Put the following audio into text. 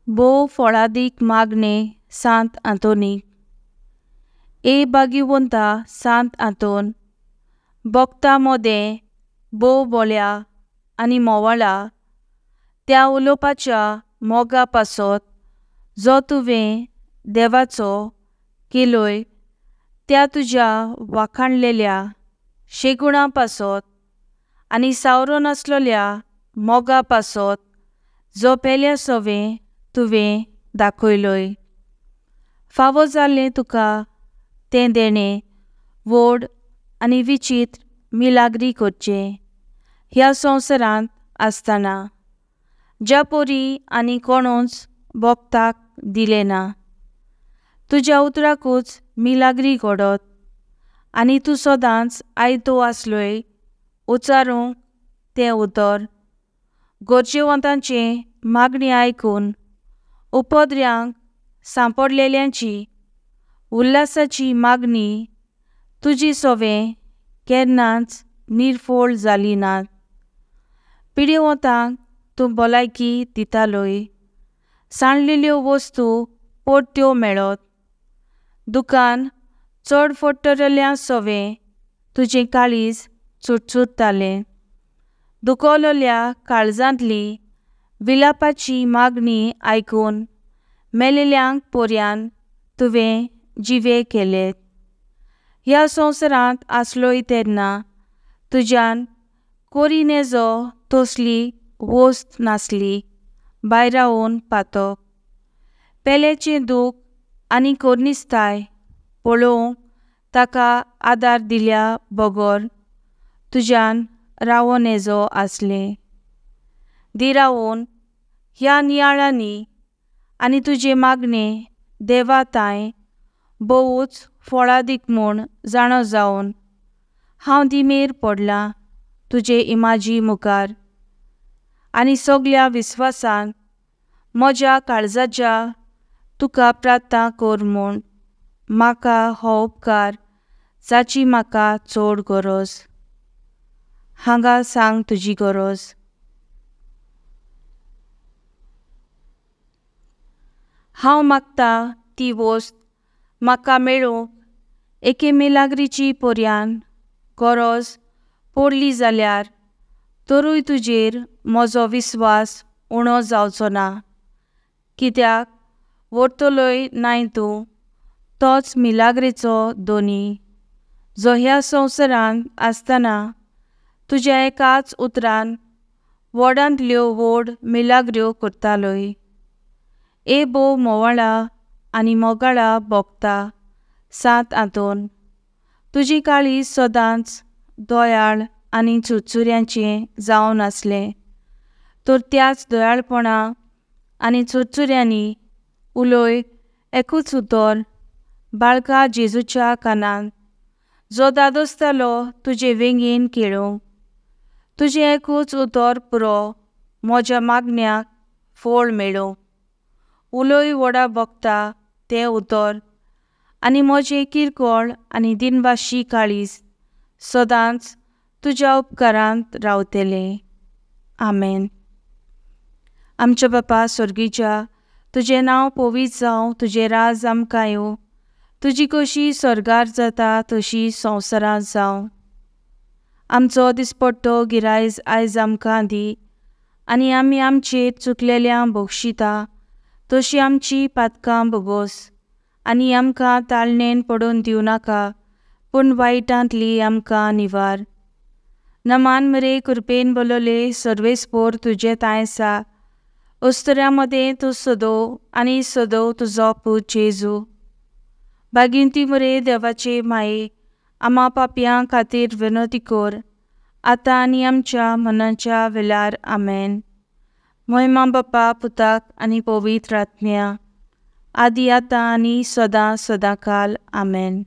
भोव फळादीक मागणे सांत आंतोनीक. ए भाग्यवंता सांत आंतोन, भक्तां मोदें भोव बोल्या आनी मोवाळा त्या उलोवपाच्या मोगा पासत जो तुवें देवाचो केलोय त्या तुज्या वाखाणलेल्या शेगुणां पासत आनी सावरून आसलोल्या मोगा पासत जो पेल्या सोवें तुवें दाखयलोय. फावो जाल्लें तुका तें देणें व्हड आनी विचित्र मिलाग्री करचें ह्या संवसारांत आसतना, ज्या पोरी आनी कोणूच भोगताक दिलें ना. तुज्या उतराकूच मिलाग्री घडत आनी तूं सदांच आयतो आसलोय उच्चारूंक तें उतर. गरजेवंतांचे मागणी आयकून उपद्र्यांक सांपडलेल्यांची उल्हासाची मागणी तुजी सोवें केन्नाच निर्फोळ जाली नात. पिडेवंतांक तूं भलायकी दितालोय, सांडलेल्यो वस्तू परत्यो मेळत. दुकान चड फोडटरल्या सोवें तुजें काळीज चुटचुट्टालें. दुखवलोल्या काळजांतली विलापाची मागणी आयकून मेलेल्यांक पोरयान तुवें जिवे केलेत. ह्या संवसारांत आसलोय तेन्ना तुज्यान कोरी नेजो तसली वस्त नासली भायर रावून पातक. पेलेचें दूख आनी कोरनिस्ताय पळोवंक ताका आदार दिल्या बगर तुज्यान रावो नेजो आसलें. देरावून ह्या नियाळांनी आनी तुजे मागणें देवा तांय भोवूच फळादीक म्हूण जाणो जावन हांव दिमेर पडलां तुजे इमाजी मुखार आनी सगल्या विस्वासान म्हज्या काळजाच्या तुका प्रार्थना कर म्हूण म्हाका हो उपकार जाची म्हाका चड गरज. हांगा सांग तुजी गरज. हांव मागतां ती वस्त म्हाका मेळूंक एके मिलाग्रीची पोरयान गरज पडली जाल्यार तरूय तुजेर म्हजो विस्वास उणो जावचो ना. कित्याक व्हरतलोय नाय तूं तोच मिलाग्रेचो दोनी जो ह्या संवसारांत आसतना तुज्या एकाच उतरान व्हडांतल्यो व्हड मिलाग्र्यो करतालोय. ए भोव मोवाळा आनी मोगाळा भोगता सांत आंतोन, तुजी काळीज सदांच दयाळ आनी चुरचुऱ्यांचें जावन आसलें. तर त्याच दयाळपणा आनी चुरचुऱ्यांनी उलय एकूच उतर बाळका जेजूच्या कानांत जो दादोसतालो तुजे वेंगेन केळूंक. तुजें एकूच उतर पुरो म्हज्या मागण्याक फळ मेळूंक. उलय व्हडा भोगता तें उतर आनी म्हजें किरकोळ आनी दिनवाशी काळीज सदांच तुज्या उपकारांत रावतलें. आमेन. आमच्या बापा स्वर्गीच्या, तुजें नांव पवित्र जावं, तुजें राज आमकां येवं, तुजी कशी स्वर्गार जाता तशी संवसारांत जावं. आमचो दिसपट्टो गिरायज आयज आमकां दी आनी आमी आमचेर चुकलेल्यांक बक्षिता तशी आमची पातकां भोगोस आनी आमकां ताळणेन पडून दिवं नाका पूण वायटांतली आमकां निवार. नमान मरे कृपेन बलोले सर्वेस्पोर तुजे ताय आसा, अस्तुऱ्यां मदें तूं सदोव आनी सदोव तुजो पूत जेजू. भागिवंती मरे देवाचे माये, आमा पापयां खातीर विनोती कर आतां आनी आमच्या मनाच्या वेळार. आमेन. महिमा बापा पुताक आनी पवित्र आत्म्या, आदी आतां आनी सदां सदांकाल. आमेन.